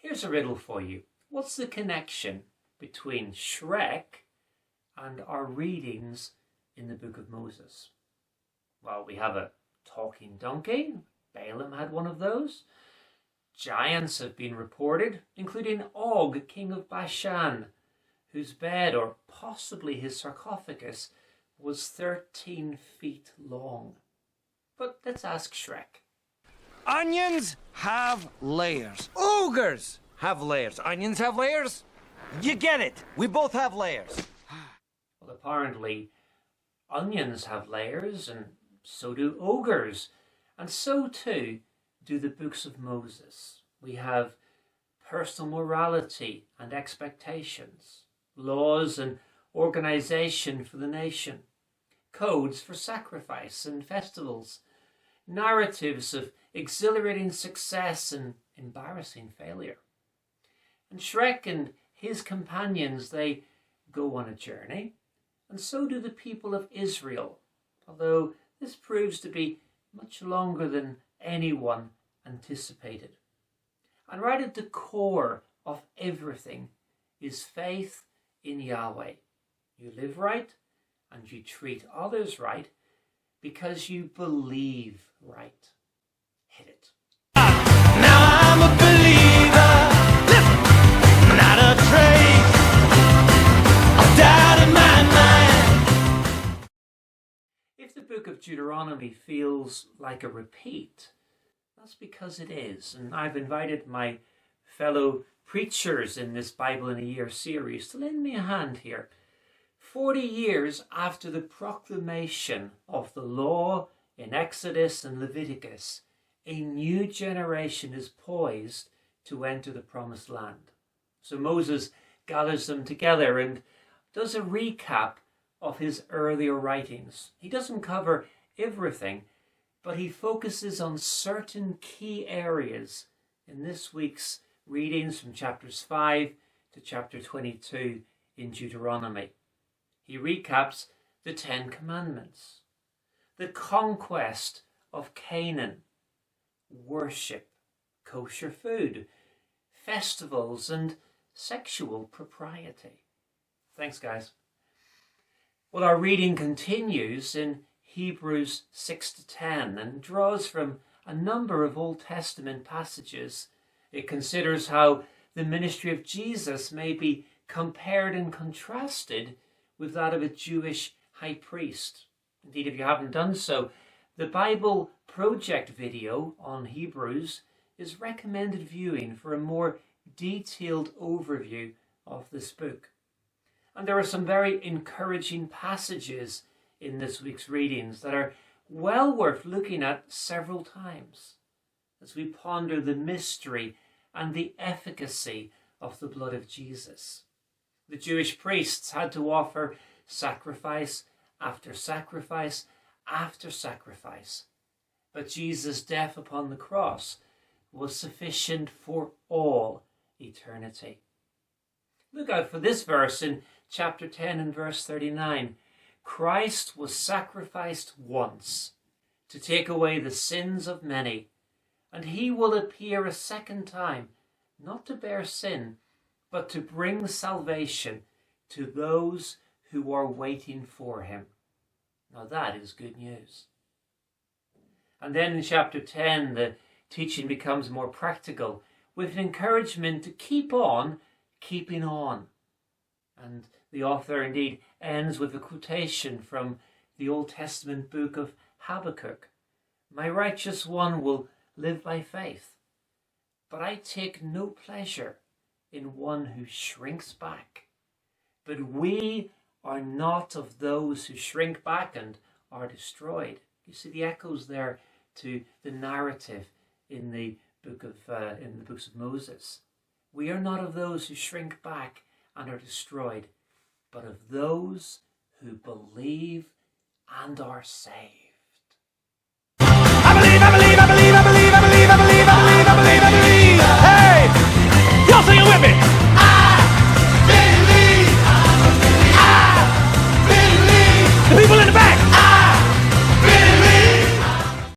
Here's a riddle for you. What's the connection between Shrek and our readings in the book of Moses? Well, we have a talking donkey. Balaam had one of those. Giants have been reported, including Og, king of Bashan, whose bed, or possibly his sarcophagus, was 13 feet long. But let's ask Shrek. Onions have layers. Ogres have layers. Onions have layers. You get it. We both have layers. Well, apparently, onions have layers, and so do ogres. And so too do the books of Moses. We have personal morality and expectations, laws and organization for the nation, codes for sacrifice and festivals, narratives of exhilarating success and embarrassing failure. And Shrek and his companions, they go on a journey, and so do the people of Israel, although this proves to be much longer than anyone anticipated. And right at the core of everything is faith in Yahweh. You live right and you treat others right because you believe right. Hit it. Now I'm a believer, not a trace of doubt in my mind. If the book of Deuteronomy feels like a repeat, that's because it is. And I've invited my fellow preachers in this Bible in a Year series to lend me a hand here. 40 years after the proclamation of the law in Exodus and Leviticus, a new generation is poised to enter the promised land. So Moses gathers them together and does a recap of his earlier writings. He doesn't cover everything, but he focuses on certain key areas in this week's readings from chapters 5 to chapter 22 in Deuteronomy. He recaps the 10 Commandments, the conquest of Canaan, worship, kosher food, festivals, and sexual propriety. Thanks, guys. Well, our reading continues in Hebrews 6 to 10 and draws from a number of Old Testament passages. It considers how the ministry of Jesus may be compared and contrasted with that of a Jewish high priest. Indeed, if you haven't done so, the Bible Project video on Hebrews is recommended viewing for a more detailed overview of this book. And there are some very encouraging passages in this week's readings that are well worth looking at several times as we ponder the mystery and the efficacy of the blood of Jesus. The Jewish priests had to offer sacrifice after sacrifice after sacrifice, but Jesus' death upon the cross was sufficient for all eternity. Look out for this verse in chapter 10 and verse 39. Christ was sacrificed once to take away the sins of many, and he will appear a second time, not to bear sin, but to bring salvation to those who are waiting for him. Now that is good news. And then in chapter 10, the teaching becomes more practical, with an encouragement to keep on keeping on. And the author indeed ends with a quotation from the Old Testament book of Habakkuk. My righteous one will live by faith, but I take no pleasure in one who shrinks back. But we are not of those who shrink back and are destroyed. You see the echoes there to the narrative in the books of Moses. We are not of those who shrink back and are destroyed, but of those who believe and are saved.